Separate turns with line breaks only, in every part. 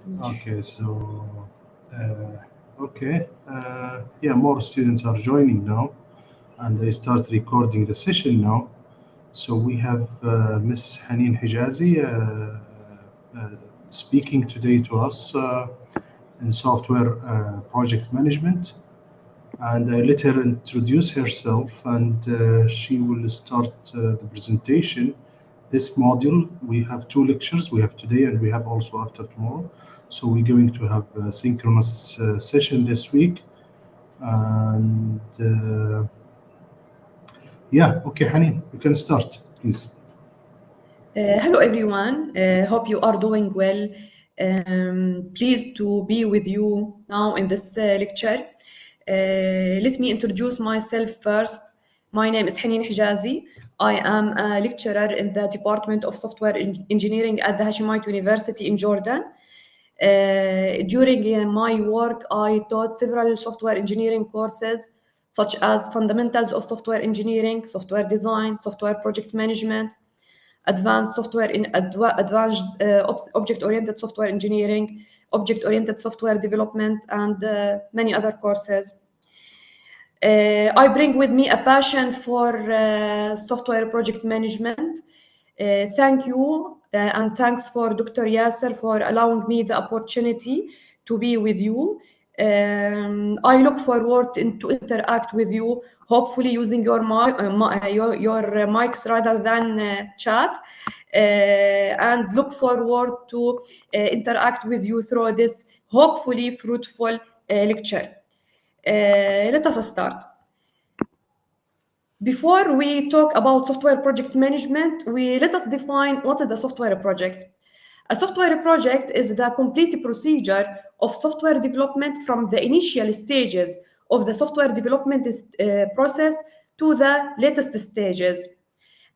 Okay, so yeah, more students are joining now, and I start recording the session now. So we have Miss Haneen Hijazi speaking today to us in software project management, and I let her introduce herself, and she will start the presentation. This module, we have two lectures. We have today and we have also after tomorrow. So we're going to have a synchronous session this week. And yeah, okay, Haneen, you can start, please.
Hello everyone, hope you are doing well. Pleased to be with you now in this lecture. Let me introduce myself first. My name is Haneen Hijazi. I am a lecturer in the Department of Software Engineering at the Hashemite University in Jordan. During my work, I taught several software engineering courses such as Fundamentals of Software Engineering, Software Design, Software Project Management, advanced software in advanced object-oriented software engineering, object-oriented software development, and many other courses. I bring with me a passion for software project management. Thank you and thanks for Dr. Yasser for allowing me the opportunity to be with you. I look forward to interact with you, hopefully using your mics rather than chat, and look forward to interact with you through this hopefully fruitful lecture. Let us start. Before we talk about software project management, let us define what is a software project. A software project is the complete procedure of software development from the initial stages of the software development process to the latest stages.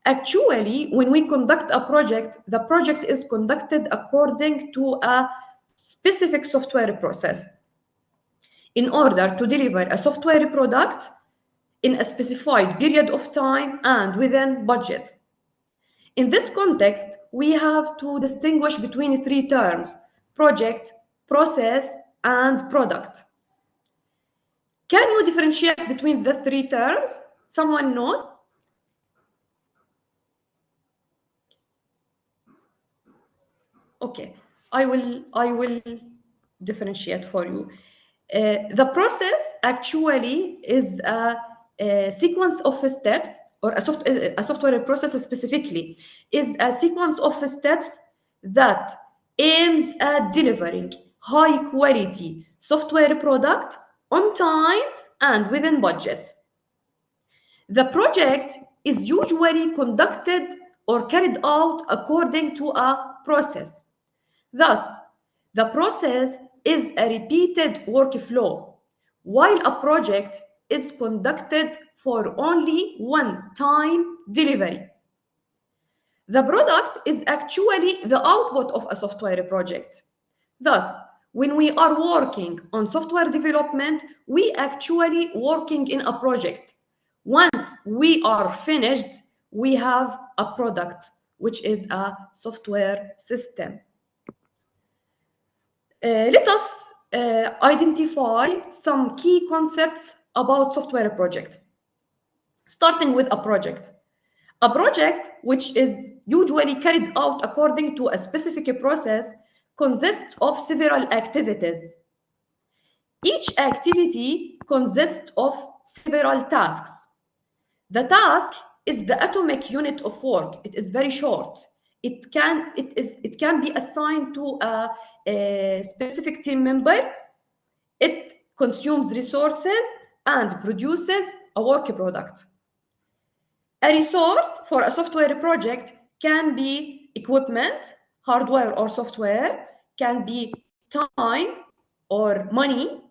Actually, when we conduct a project, the project is conducted according to a specific software process. In order to deliver a software product in a specified period of time and within budget. In this context, we have to distinguish between three terms: project, process, and product. Can you differentiate between the three terms? Someone knows? Okay, I will differentiate for you. The process actually is a sequence of steps, or a software process specifically is a sequence of steps that aims at delivering high quality software product on time and within budget. The project is usually conducted or carried out according to a process. Thus, the process is a repeated workflow, while a project is conducted for only one-time delivery. The product is actually the output of a software project. Thus, when we are working on software development, we actually working in a project. Once we are finished, we have a product, which is a software system. Let us identify some key concepts about software project. Starting with a project. A project, which is usually carried out according to a specific process, consists of several activities. Each activity consists of several tasks. The task is the atomic unit of work. It is very short. It can be assigned to a specific team member. It consumes resources and produces a work product. A resource for a software project can be equipment, hardware or software, can be time or money,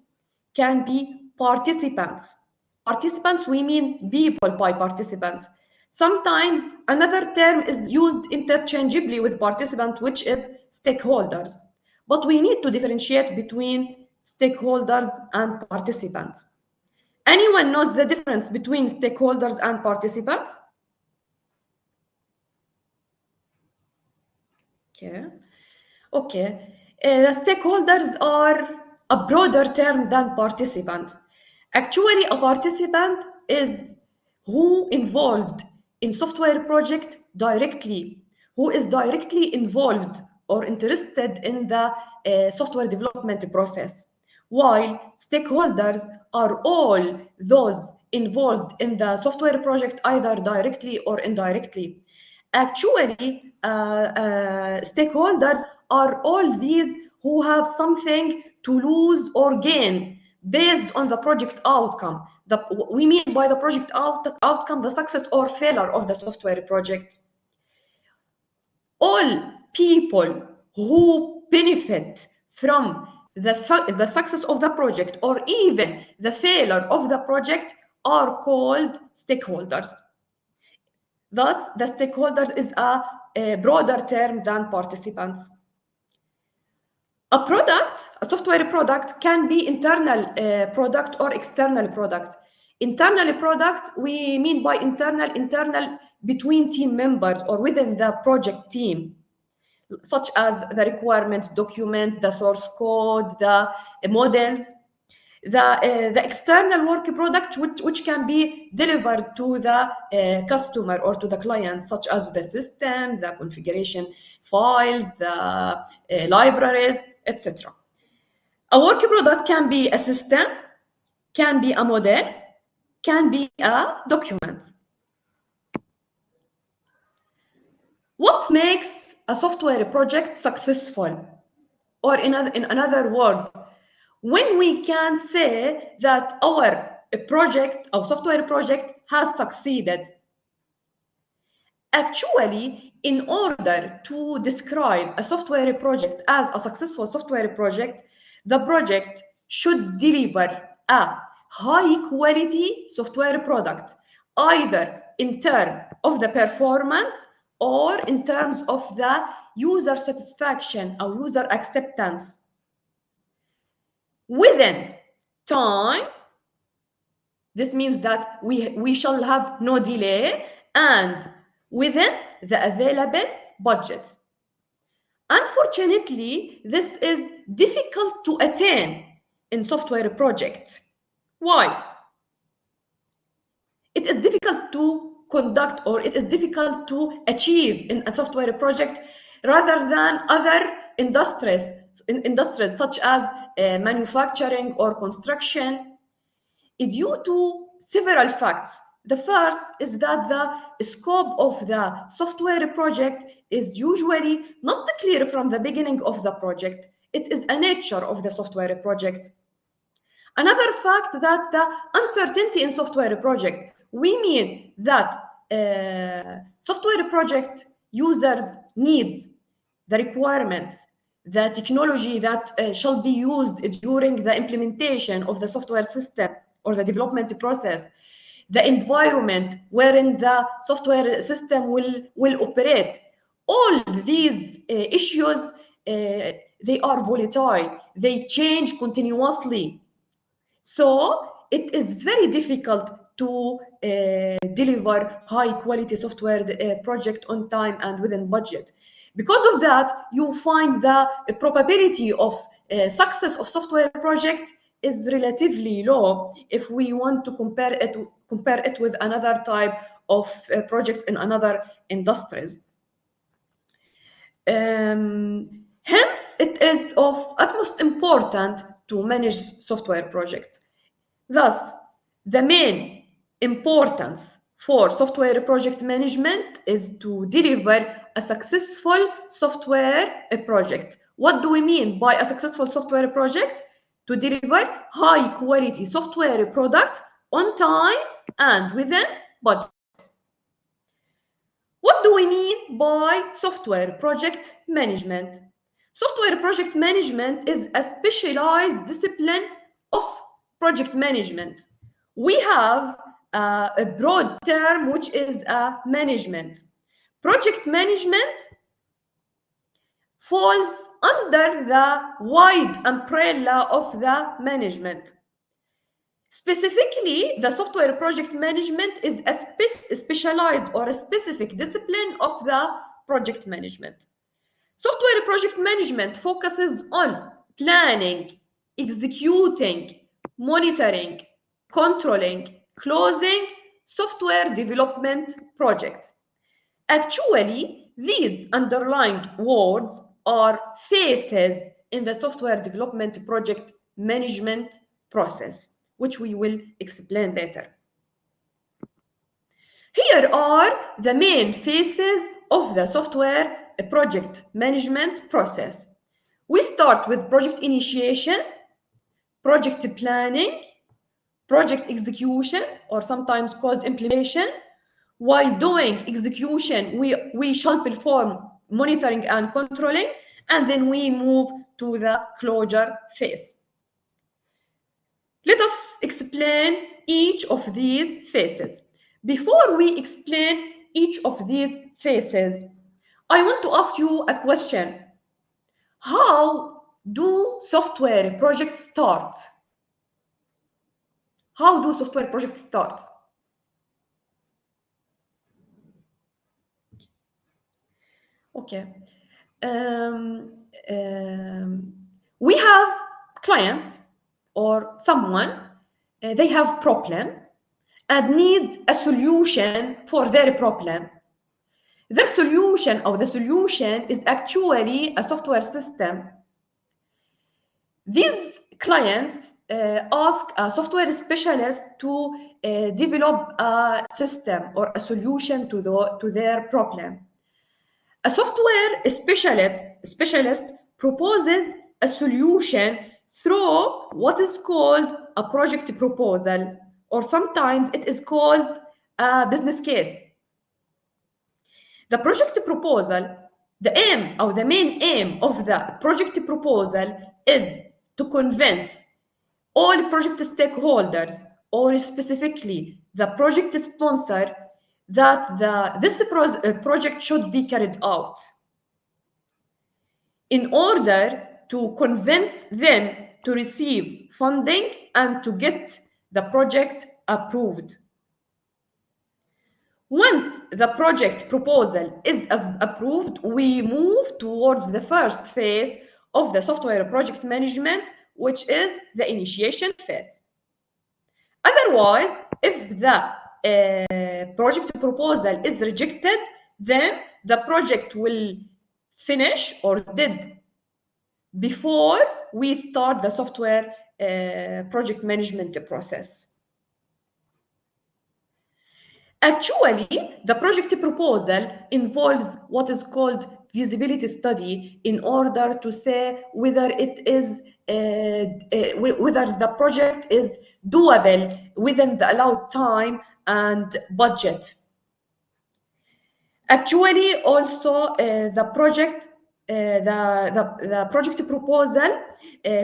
can be participants. Participants, we mean people by participants. Sometimes another term is used interchangeably with participant, which is stakeholders. But we need to differentiate between stakeholders and participants. Anyone knows the difference between stakeholders and participants? Okay. The stakeholders are a broader term than participant. Actually, a participant is who involved in software project directly, who is directly involved or interested in the software development process, while stakeholders are all those involved in the software project either directly or indirectly. Actually, stakeholders are all these who have something to lose or gain based on the project outcome. We mean by the project outcome the success or failure of the software project. All people who benefit from the success of the project or even the failure of the project are called stakeholders. Thus, the stakeholders is a broader term than participants. A software product can be internal product or external product. Internal product, we mean by internal between team members or within the project team, such as the requirements document, the source code, the models. The external work product which can be delivered to the customer or to the client, such as the system, the configuration files, the libraries, etc. A work product can be a system, can be a model, can be a document. What makes a software project successful? Or in other words, when we can say that our project, our software project has succeeded. Actually, in order to describe a software project as a successful software project, the project should deliver a high quality software product, either in terms of the performance or in terms of the user satisfaction or user acceptance. Within time, this means that we shall have no delay, and within the available budget. Unfortunately, this is difficult to attain in software projects. Why? It is difficult to conduct or it is difficult to achieve in a software project rather than other industries such as manufacturing or construction, due to several facts. The first is that the scope of the software project is usually not clear from the beginning of the project. It is a nature of the software project. Another fact that the uncertainty in software project, we mean that software project users needs, the requirements, the technology that shall be used during the implementation of the software system or the development process, the environment wherein the software system will operate. All these issues, they are volatile, they change continuously. So it is very difficult to deliver high quality software project on time and within budget. Because of that, you find the probability of success of software project is relatively low if we want to compare it with another type of projects in another industries. Hence, it is of utmost importance to manage software projects. Thus, the main importance for software project management is to deliver a successful software project. What do we mean by a successful software project? To deliver high quality software product on time and within budget. What do we mean by software project management? Software project management is a specialized discipline of project management. We have a broad term which is management. Project management falls under the wide umbrella of the management. Specifically, the software project management is a specialized or a specific discipline of the project management. Software project management focuses on planning, executing, monitoring, controlling, closing software development projects. Actually, these underlying words are phases in the software development project management process, which we will explain later. Here are the main phases of the software project management process. We start with project initiation, project planning, project execution, or sometimes called implementation. While doing execution, we shall perform monitoring and controlling, and then we move to the closure phase. Let us explain each of these phases. Before we explain each of these phases, I want to ask you a question. How do software projects start? How do software projects start? Okay. We have clients or someone, they have problem and needs a solution for their problem. The solution is actually a software system. These clients ask a software specialist to develop a system or a solution to their problem. A software specialist proposes a solution through what is called a project proposal, or sometimes it is called a business case. The project proposal, the aim or the main aim of the project proposal is to convince all project stakeholders, or specifically the project sponsor, that this project should be carried out in order to convince them to receive funding and to get the project approved. Once the project proposal is approved, we move towards the first phase of the software project management, which is the initiation phase. Otherwise, if the project proposal is rejected, then the project will finish or dead before we start the software project management process. Actually, the project proposal involves what is called feasibility study in order to say whether it is whether the project is doable within the allowed time and budget. Actually, also the project proposal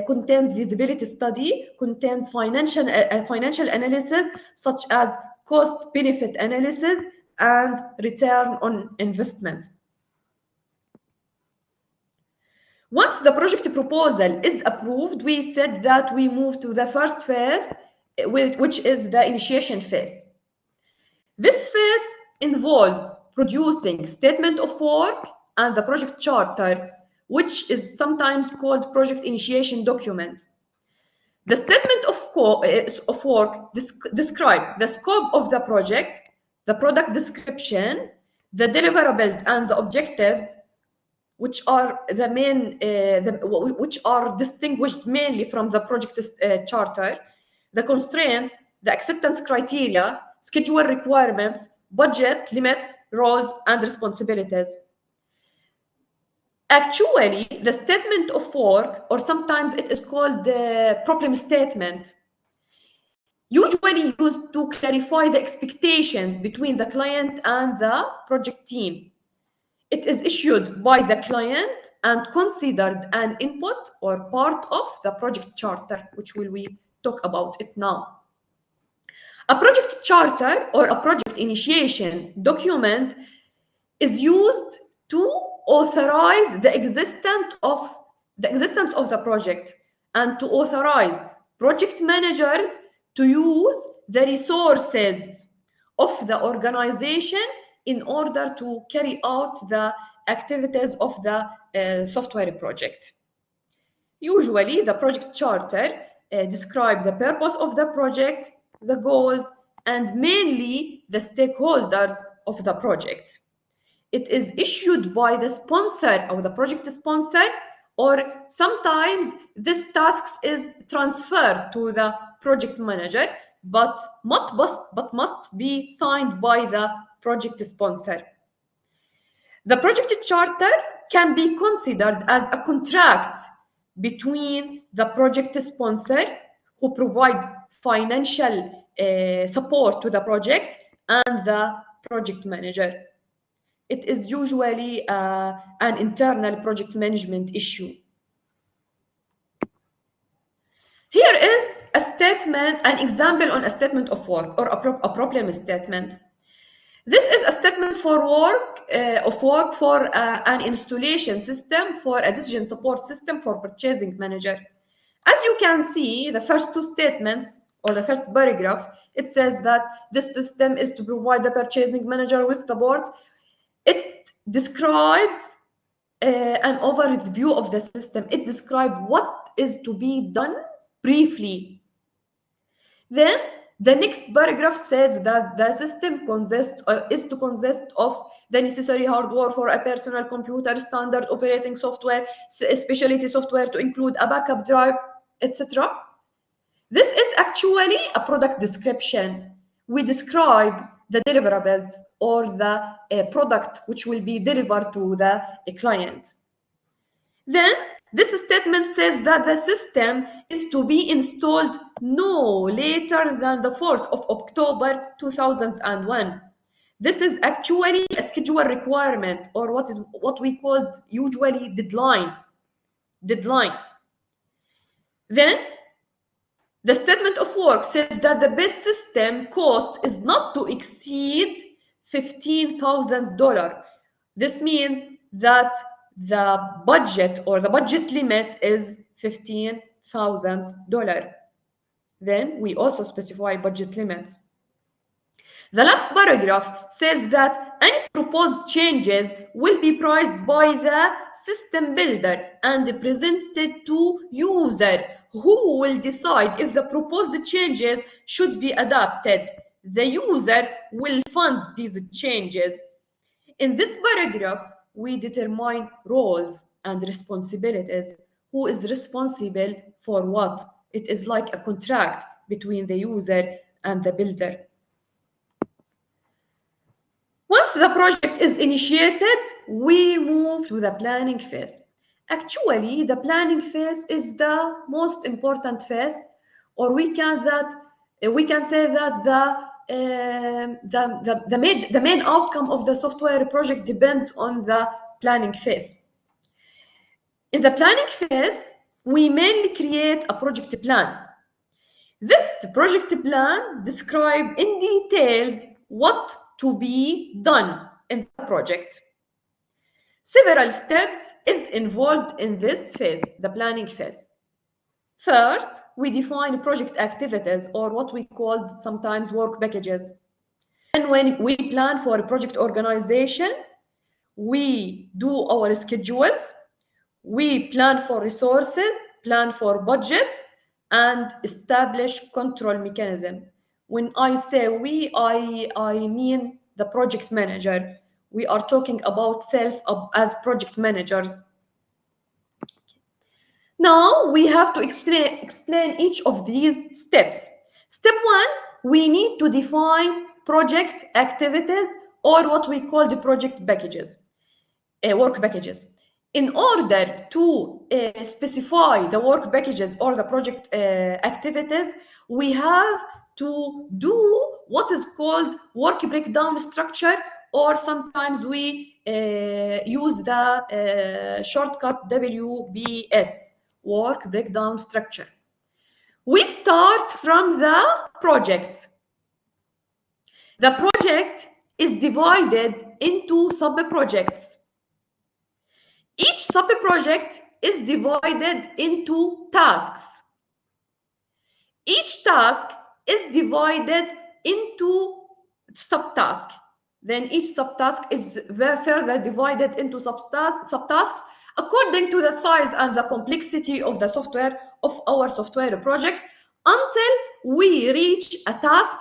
contains feasibility study, contains financial analysis such as cost benefit analysis and return on investment. Once the project proposal is approved, we said that we move to the first phase, which is the initiation phase. This phase involves producing statement of work and the project charter, which is sometimes called project initiation document. The statement of work describes the scope of the project, the product description, the deliverables and the objectives, which are the main, which are distinguished mainly from the project charter, the constraints, the acceptance criteria, schedule requirements, budget limits, roles, and responsibilities. Actually, the statement of work, or sometimes it is called the problem statement, usually used to clarify the expectations between the client and the project team. It is issued by the client and considered an input or part of the project charter, which will we talk about it now. A project charter or a project initiation document is used to authorize the existence of the project and to authorize project managers to use the resources of the organization in order to carry out the activities of the software project. Usually, the project charter describes the purpose of the project, the goals, and mainly the stakeholders of the project. It is issued by the sponsor or the project sponsor, or sometimes this task is transferred to the project manager, but must be signed by the project sponsor. The project charter can be considered as a contract between the project sponsor, who provides financial support to the project, and the project manager. It is usually an internal project management issue. Here is a statement, an example on a statement of work or a problem statement. This is a statement for work for an installation system for a decision support system for purchasing manager. As you can see, the first two statements or the first paragraph, it says that this system is to provide the purchasing manager with support. It describes an overview of the system. It describes what is to be done briefly. Then the next paragraph says that the system is to consist of the necessary hardware for a personal computer, standard operating software, specialty software to include a backup drive, etc. This is actually a product description. We describe the deliverables or the product which will be delivered to the client. Then this statement says that the system is to be installed no later than the 4th of October 2001. This is actually a schedule requirement, or what we call usually deadline. Then the statement of work says that the best system cost is not to exceed $15,000. This means that the budget or the budget limit is $15,000. Then we also specify budget limits. The last paragraph says that any proposed changes will be priced by the system builder and presented to user, who will decide if the proposed changes should be adopted. The user will fund these changes. In this paragraph, we determine roles and responsibilities. Who is responsible for what? It is like a contract between the user and the builder. Once the project is initiated, we move to the planning phase. Actually, the planning phase is the most important phase, or we can say that the main outcome of the software project depends on the planning phase. In the planning phase, we mainly create a project plan. This project plan describes in details what to be done in the project. Several steps is involved in this phase, the planning phase. First, we define project activities, or what we call sometimes work packages. And when we plan for a project organization, we do our schedules, we plan for resources, plan for budget, and establish control mechanism. When I say we, I mean the project manager. We are talking about self as project managers. Now we have to explain each of these steps. Step 1, we need to define project activities, or what we call the project packages, work packages. In order to specify the work packages or the project activities, we have to do what is called work breakdown structure, or sometimes we use the shortcut WBS, work breakdown structure. We start from the project. The project is divided into sub-projects. Each sub-project is divided into tasks. Each task is divided into subtasks. Then each subtask is further divided into subtasks according to the size and the complexity of the software of our software project, until we reach a task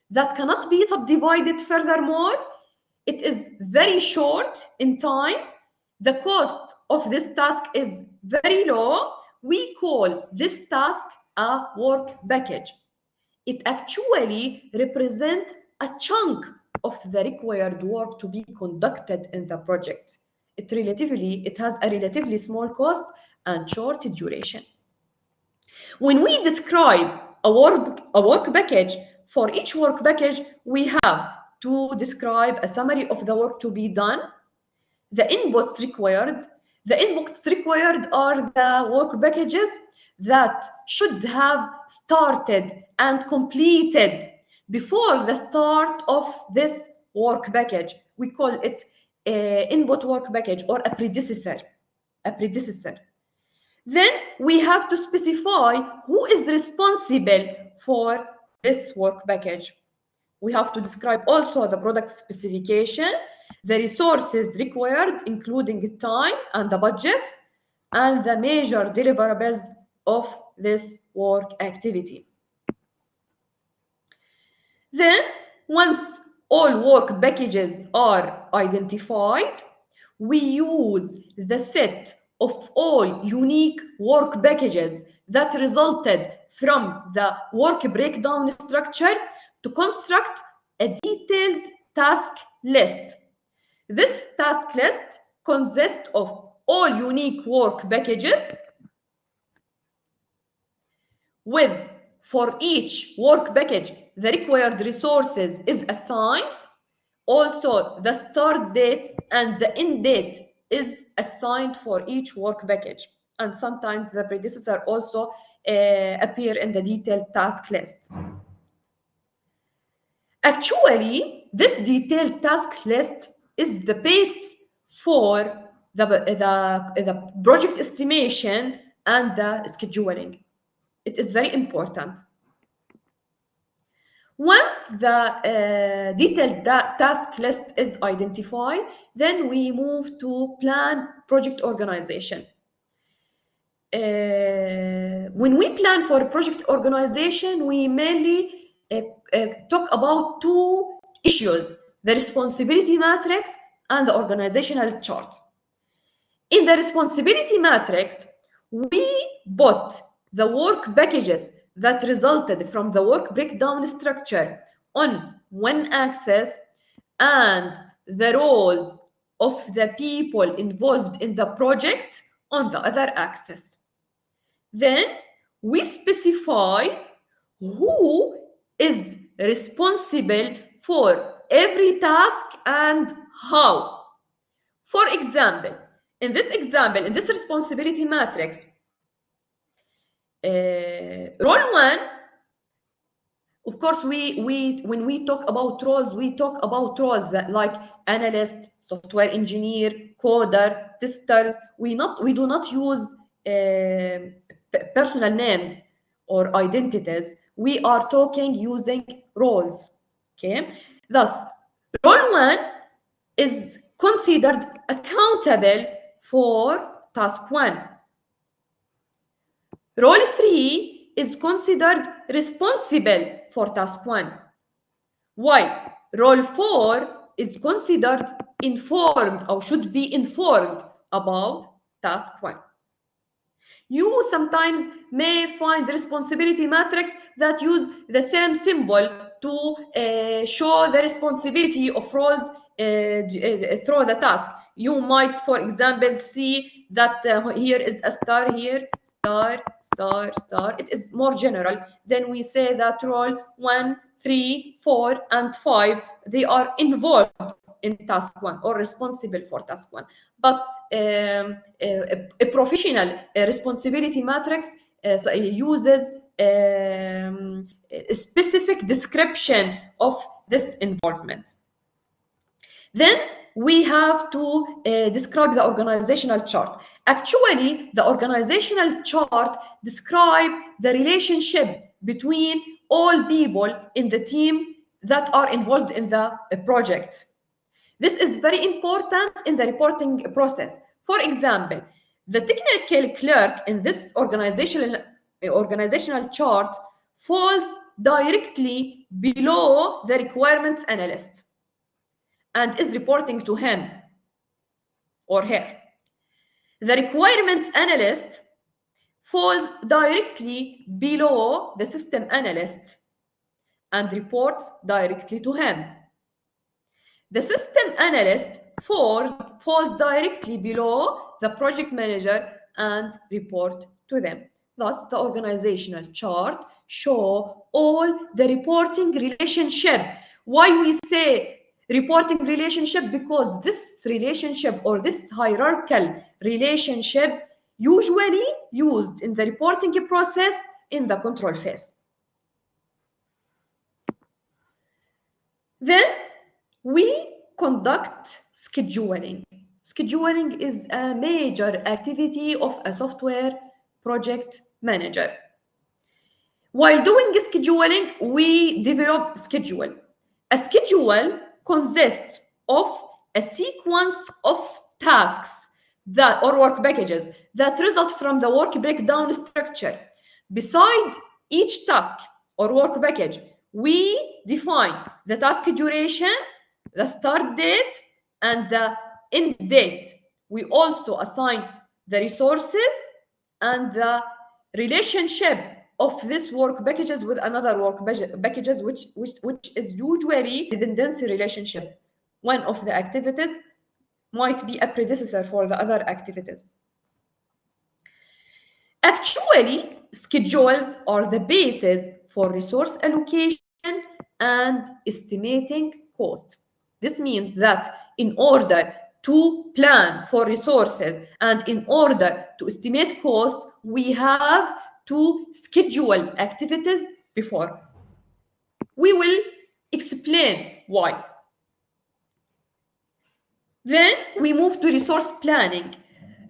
that cannot be subdivided furthermore. It is very short in time. The cost of this task is very low. We call this task a work package. It actually represents a chunk of the required work to be conducted in the project. It has a relatively small cost and short duration. When we describe a work package, for each work package, we have to describe a summary of the work to be done, the inputs required. The inputs required are the work packages that should have started and completed before the start of this work package. We call it input work package or a predecessor. Then we have to specify who is responsible for this work package. We have to describe also the product specification, the resources required, including time and the budget, and the major deliverables of this work activity. Then, once all work packages are identified, we use the set of all unique work packages that resulted from the work breakdown structure to construct a detailed task list. This task list consists of all unique work packages with, for each work package, the required resources is assigned. Also, the start date and the end date is assigned for each work package. And sometimes the predecessor also appear in the detailed task list. Actually, this detailed task list is the base for the project estimation and the scheduling. It is very important. Once the detailed task list is identified, then we move to plan project organization. When we plan for project organization, we mainly talk about two issues: the responsibility matrix and the organizational chart. In the responsibility matrix, we put the work packages that resulted from the work breakdown structure on one axis and the roles of the people involved in the project on the other axis. Then we specify who is responsible for every task and how. For example, in this responsibility matrix, role 1, of course, when we talk about roles, we talk about roles like analyst, software engineer, coder, testers. We do not use personal names or identities. We are talking using roles. Okay. Thus, role 1 is considered accountable for task 1. Role 3 is considered responsible for task 1, while role 4 is considered informed or should be informed about task 1. You sometimes may find responsibility matrix that use the same symbol to show the responsibility of roles through the task. You might, for example, see that here is a star here, star, star, star. It is more general. Then we say that role 1, 3, 4, and 5, they are involved in task 1 or responsible for task 1. But a professional responsibility matrix uses a specific description of this involvement. Then we have to describe the organizational chart. Actually, the organizational chart describes the relationship between all people in the team that are involved in the project. This is very important in the reporting process. For example, the technical clerk in this organizational chart falls directly below the requirements analyst and is reporting to him or her. The requirements analyst falls directly below the system analyst and reports directly to him. The system analyst falls directly below the project manager and report to them. Thus, the organizational chart show all the reporting relationship. Why we say reporting relationship? Because this relationship or this hierarchical relationship usually used in the reporting process in the control phase. Then we conduct scheduling. Scheduling is a major activity of a software project manager. While doing scheduling, we develop schedule. A schedule consists of a sequence of tasks or work packages that result from the work breakdown structure. Beside each task or work package, we define the task duration, the start date, and the end date. We also assign the resources and the relationship of this work packages with another work packages, which is usually dependency relationship. One of the activities might be a predecessor for the other activities. Actually, schedules are the basis for resource allocation and estimating cost. This means that in order to plan for resources and in order to estimate cost, we have to schedule activities before. We will explain why. Then we move to resource planning.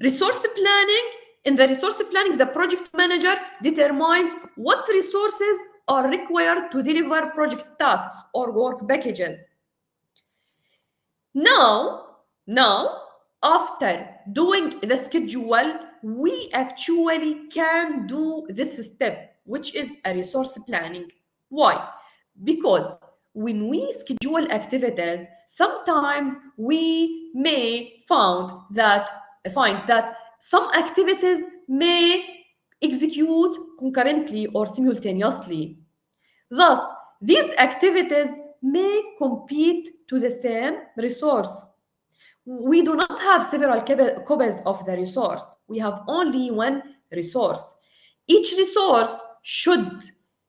Resource planning, in the resource planning, the project manager determines what resources are required to deliver project tasks or work packages. Now, after doing the schedule, we actually can do this step, which is a resource planning. Why? Because when we schedule activities, sometimes we may find that some activities may execute concurrently or simultaneously. Thus, these activities may compete to the same resource. We do not have several copies of the resource. We have only one resource. Each resource should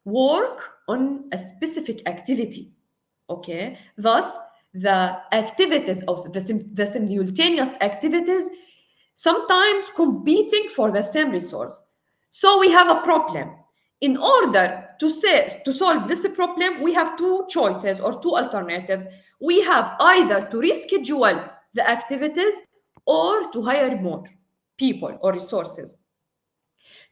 work on a specific activity. Okay, thus the activities of the simultaneous activities sometimes competing for the same resource. So we have a problem. In order to solve this problem, we have two choices or two alternatives. We have either to reschedule the activities or to hire more people or resources.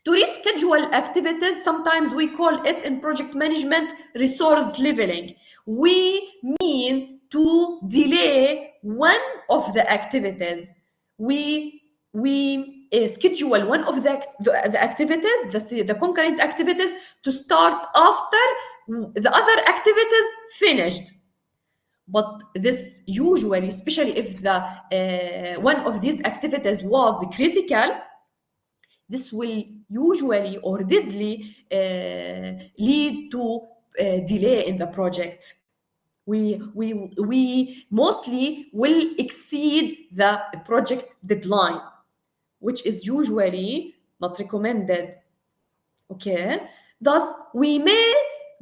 To reschedule activities, sometimes we call it in project management resource leveling. We mean to delay one of the activities. We schedule one of the activities, the concurrent activities, to start after the other activities finished. But this usually, especially if the one of these activities was critical, this will usually or deadly lead to delay in the project. We mostly will exceed the project deadline, which is usually not recommended. Okay, thus we may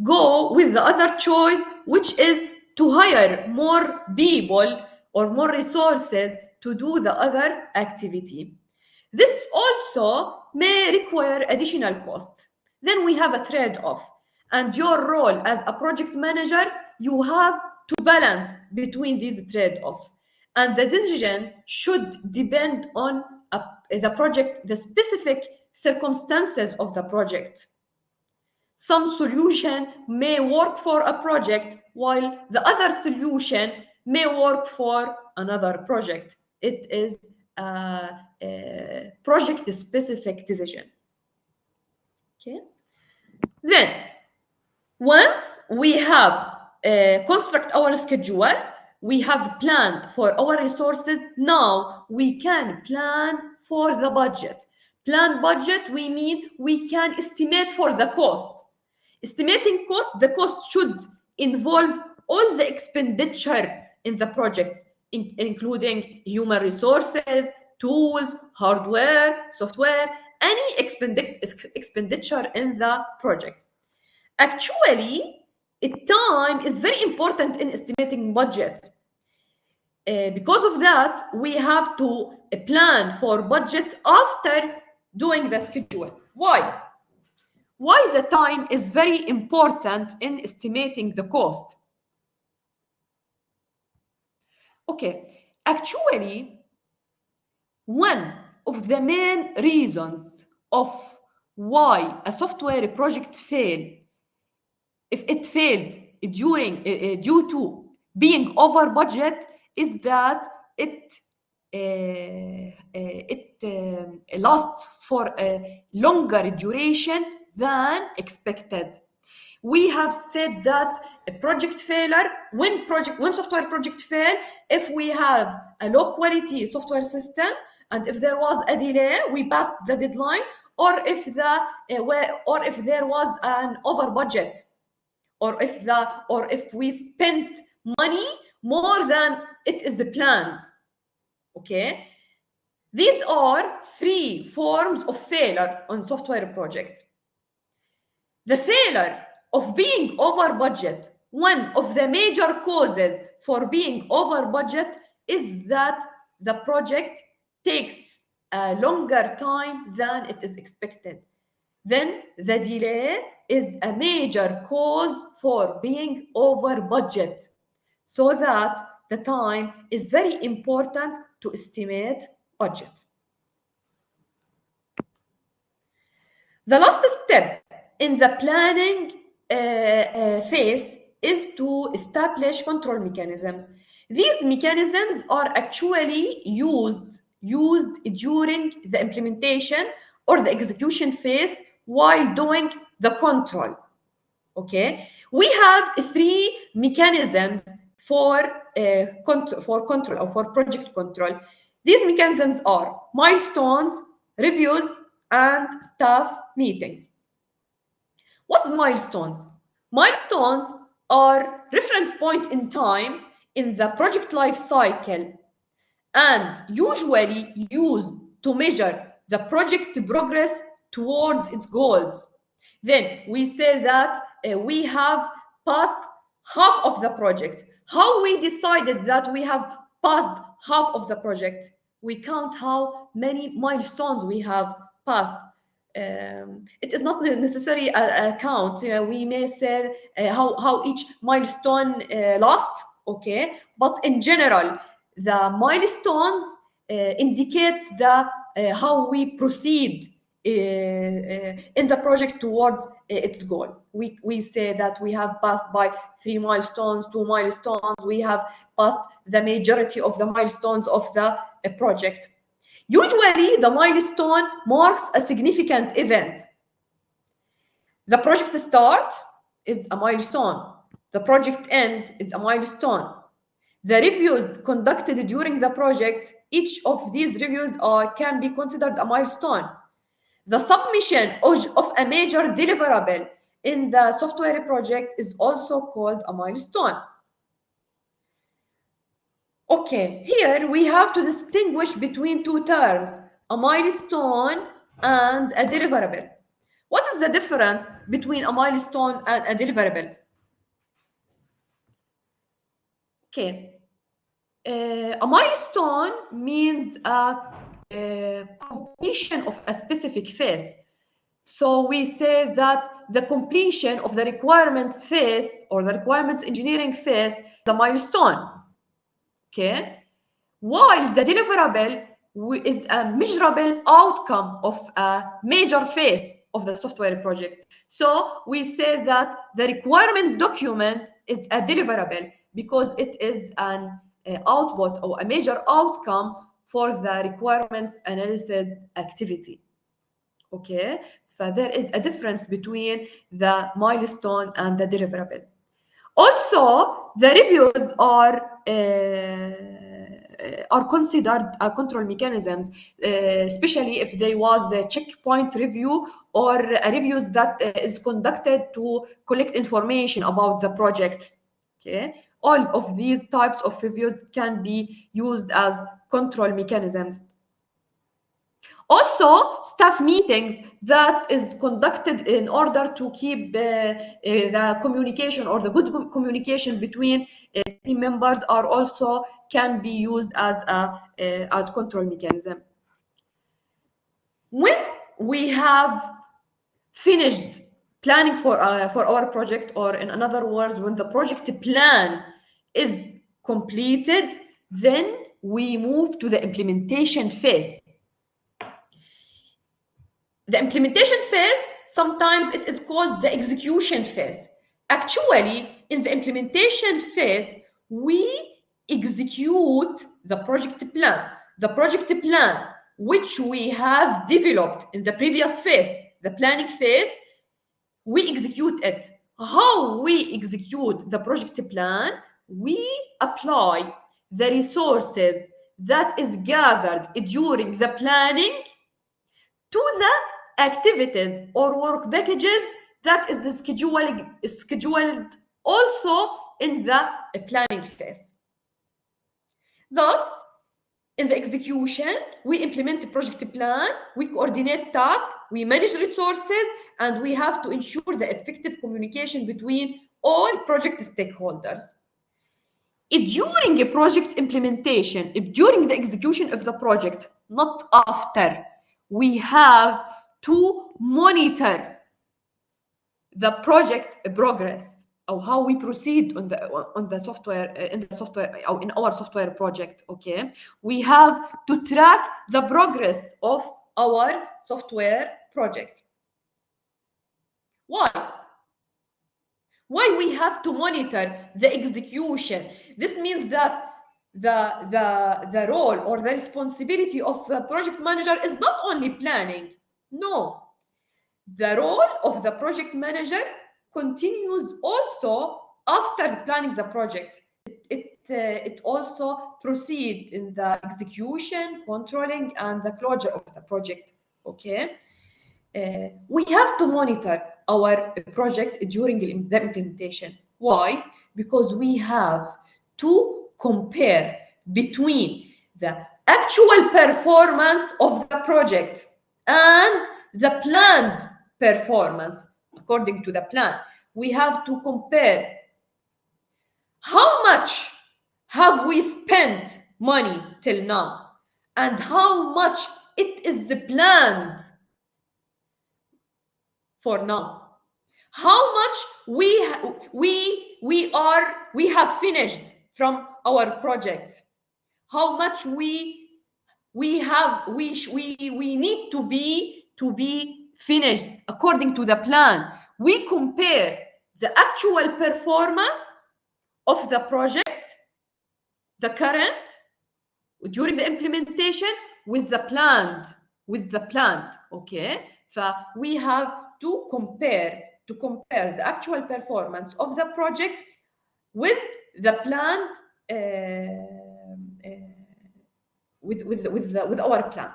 go with the other choice, which is to hire more people or more resources to do the other activity. This also may require additional cost. Then we have a trade-off, and your role as a project manager, you have to balance between these trade-offs, and the decision should depend on the project, the specific circumstances of the project. some solution may work for a project while the other solution may work for another project. It is a project-specific decision. Okay. Then, once we have construct our schedule, we have planned for our resources. Now we can plan for the budget. Plan budget, we mean we can estimate for the cost. Estimating cost, the cost should involve all the expenditure in the project, including human resources, tools, hardware, software, any expenditure in the project. Actually, time is very important in estimating budgets. Because of that, we have to plan for budgets after doing the schedule. Why? Why the time is very important in estimating the cost? Okay, actually, one of the main reasons of why a software project failed, if it failed due to being over budget, is that it lasts for a longer duration than expected. We have said that a project failure, when software project fail, if we have a low quality software system and if there was a delay, we passed the deadline, or if there was an over budget, or if we spent money more than it is planned. Okay, these are three forms of failure on software projects. The failure of being over budget, one of the major causes for being over budget is that the project takes a longer time than it is expected. Then the delay is a major cause for being over budget, so that the time is very important to estimate budget. The last step in the planning phase is to establish control mechanisms. These mechanisms are actually used during the implementation or the execution phase while doing the control. Okay, we have three mechanisms for control or for project control. These mechanisms are milestones, reviews, and staff meetings. What's milestones? Milestones are reference point in time in the project life cycle and usually used to measure the project progress towards its goals. Then we say that we have passed half of the project. How we decided that we have passed half of the project? We count how many milestones we have passed. It is not necessarily a count. We may say how each milestone lasts, okay? But in general, the milestones indicates how we proceed in the project towards its goal. We say that we have passed by 3 milestones, 2 milestones, we have passed the majority of the milestones of the project. Usually, the milestone marks a significant event. The project start is a milestone. The project end is a milestone. The reviews conducted during the project, each of these reviews can be considered a milestone. The submission of a major deliverable in the software project is also called a milestone. Okay, here we have to distinguish between two terms, a milestone and a deliverable. What is the difference between a milestone and a deliverable? Okay, a milestone means a completion of a specific phase. So we say that the completion of the requirements phase or the requirements engineering phase is a milestone. Okay, while the deliverable is a measurable outcome of a major phase. of the software project. So we say that the requirement document is a deliverable because it is an output or a major outcome for the requirements analysis activity. Okay, so there is a difference between the milestone and the deliverable. Also, the reviews are considered control mechanisms, especially if there was a checkpoint review or a reviews that is conducted to collect information about the project. Okay, all of these types of reviews can be used as control mechanisms. Also, staff meetings that is conducted in order to keep the communication or the good communication between team members are also can be used as a as control mechanism. When we have finished planning for our project, or in other words, when the project plan is completed, then we move to the implementation phase. The implementation phase, sometimes it is called the execution phase. Actually, in the implementation phase, we execute the project plan. The project plan, which we have developed in the previous phase, the planning phase, we execute it. How we execute the project plan? We apply the resources that is gathered during the planning to the activities or work packages that is scheduled also in the planning phase. Thus, in the execution, we implement the project plan, we coordinate tasks, we manage resources, and we have to ensure the effective communication between all project stakeholders. During a project implementation, during the execution of the project, not after, we have to monitor the project progress or how we proceed on the software or in our software project. Okay, we have to track the progress of our software project. Why we have to monitor the execution? This means that the role or the responsibility of the project manager is not only planning. No, the role of the project manager continues also after planning the project. It also proceeds in the execution, controlling, and the closure of the project. Okay, we have to monitor our project during the implementation. Why? Because we have to compare between the actual performance of the project and the planned performance according to the plan. We have to compare how much have we spent money till now and how much it is planned for now. How much we have finished from our project. How much we need to be finished according to the plan. We compare the actual performance of the project, the current, during the implementation, with the planned. Okay, so we have to compare the actual performance of the project with the planned with our plan.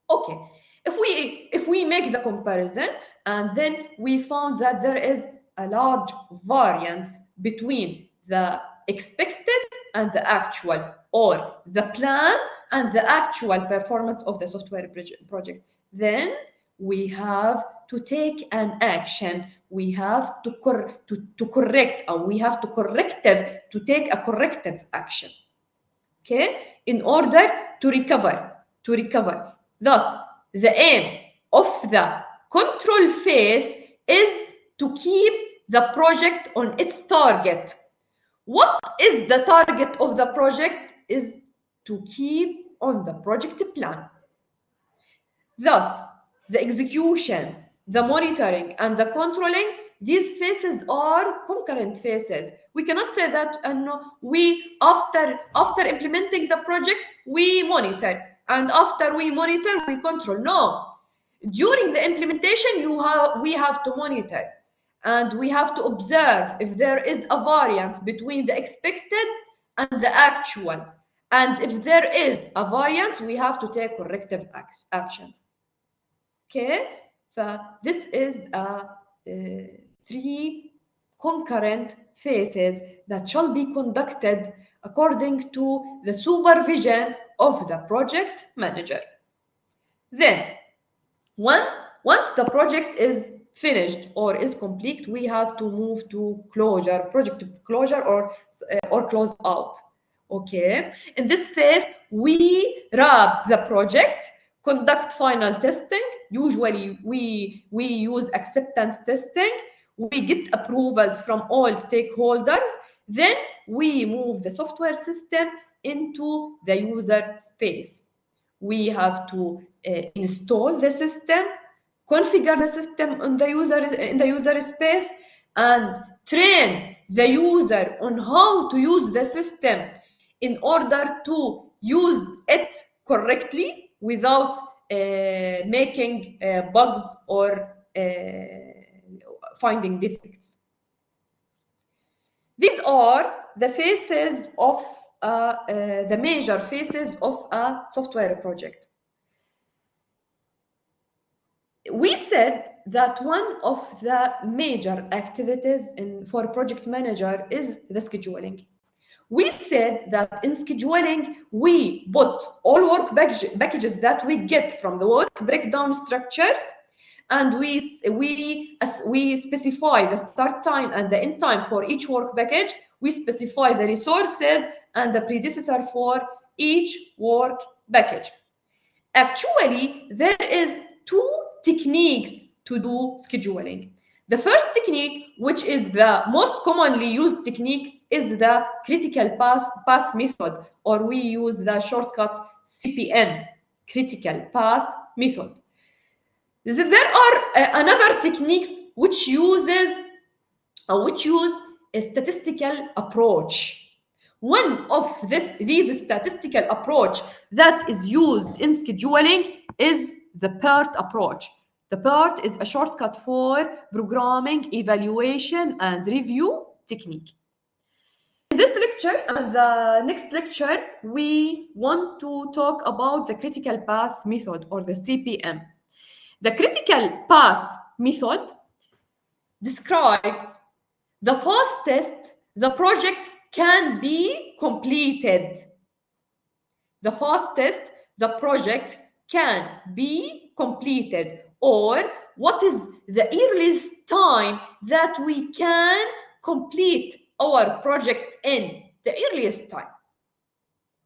Okay, if we make the comparison and then we found that there is a large variance between the expected and the actual, or the plan and the actual performance of the software project, then we have to take an action. We have to correct, or we have to take a corrective action. Okay, in order to recover. Thus, the aim of the control phase is to keep the project on its target. What is the target of the project? Is to keep on the project plan. Thus, the execution, the monitoring, and the controlling, these phases are concurrent phases. We cannot say that we after implementing the project we monitor, and after we monitor we control. No, during the implementation we have to monitor, and we have to observe if there is a variance between the expected and the actual, and if there is a variance we have to take corrective actions. Okay, so this is three concurrent phases that shall be conducted according to the supervision of the project manager. Then, once the project is finished or is complete, we have to move to closure, project closure, or close out. Okay, in this phase, we wrap the project, conduct final testing. Usually, we use acceptance testing. We get approvals from all stakeholders. Then we move the software system into the user space. We have to install the system, configure the system in the user space, and train the user on how to use the system in order to use it correctly without making bugs or finding defects. These are the phases of the major phases of a software project. We said that one of the major activities for project manager is the scheduling. We said that in scheduling, we put all work packages that we get from the work breakdown structures, and we specify the start time and the end time for each work package. We specify the resources and the predecessor for each work package. Actually, there is two techniques to do scheduling. The first technique, which is the most commonly used technique, is the critical path method, or we use the shortcut CPM, critical path method. There are another techniques which use a statistical approach. One of these statistical approach that is used in scheduling is the PERT approach. The PERT is a shortcut for programming, evaluation, and review technique. In this lecture and the next lecture, we want to talk about the critical path method, or the CPM. The critical path method describes the fastest the project can be completed. The fastest the project can be completed, or what is the earliest time that we can complete our project in, the earliest time.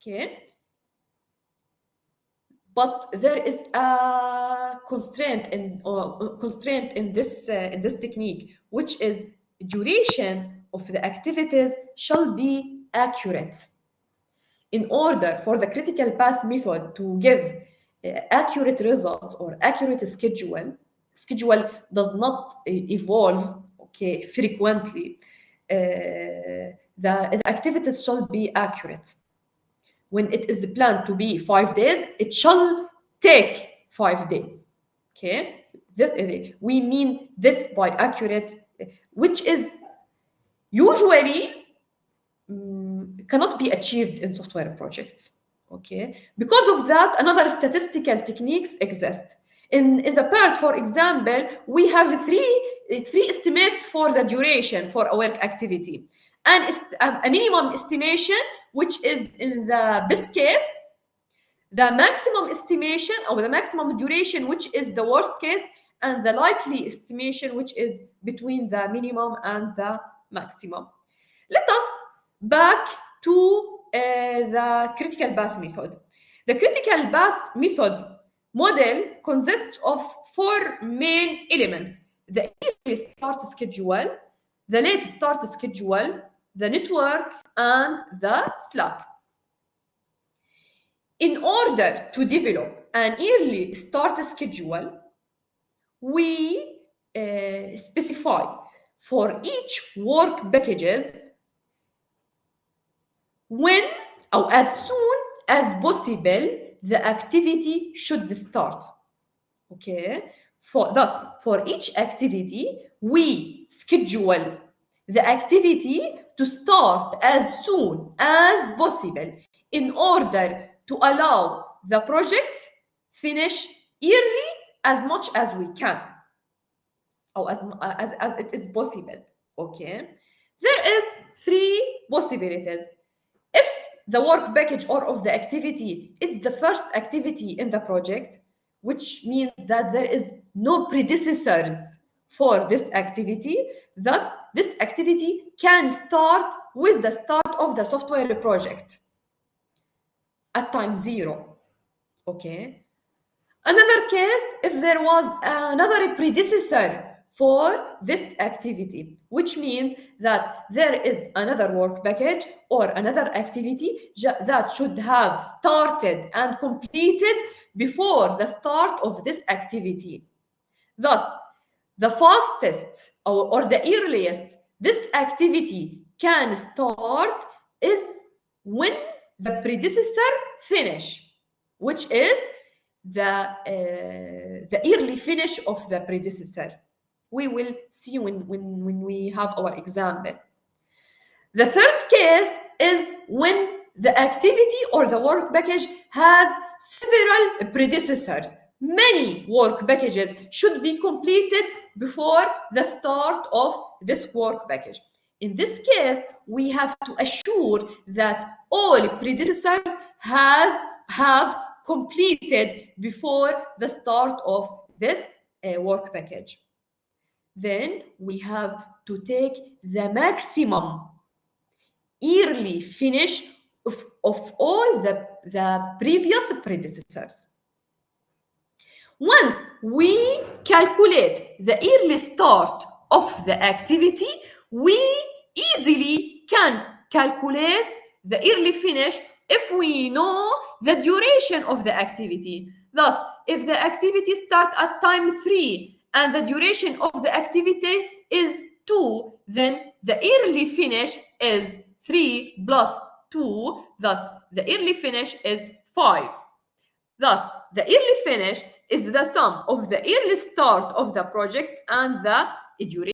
Okay. But there is a constraint in this technique, which is durations of the activities shall be accurate. In order for the critical path method to give accurate results or accurate schedule does not evolve frequently. The activities shall be accurate. When it is planned to be 5 days, it shall take 5 days. Okay, we mean this by accurate, which is usually cannot be achieved in software projects. Okay, because of that, another statistical techniques exist. In the PERT, for example, we have three estimates for the duration for a work activity, and a minimum estimation, which is in the best case, the maximum estimation or the maximum duration, which is the worst case, and the likely estimation, which is between the minimum and the maximum. Let us back to the critical path method. The critical path method model consists of 4 main elements: the early start schedule, the late start schedule, the network, and the slack. In order to develop an early start schedule, we specify for each work packages when or as soon as possible the activity should start. Okay, thus for each activity we schedule the activity to start as soon as possible in order to allow the project finish early as much as we can, or as it is possible. Okay, there is three possibilities. If the work package or of the activity is the first activity in the project, which means that there is no predecessors for this activity, thus this activity can start with the start of the software project at time 0. Okay. Another case, if there was another predecessor for this activity, which means that there is another work package or another activity that should have started and completed before the start of this activity. Thus, the fastest or the earliest this activity can start is when the predecessor finish, which is the early finish of the predecessor. We will see when we have our example. The third case is when the activity or the work package has several predecessors. Many work packages should be completed before the start of this work package. In this case, we have to assure that all predecessors have completed before the start of this work package. Then we have to take the maximum early finish of all the previous predecessors. Once we calculate the early start of the activity, we easily can calculate the early finish if we know the duration of the activity. Thus, if the activity starts at time 3 and the duration of the activity is 2, then the early finish is 3 plus 2, thus the early finish is 5. Thus, the early finish is the sum of the early start of the project and the duration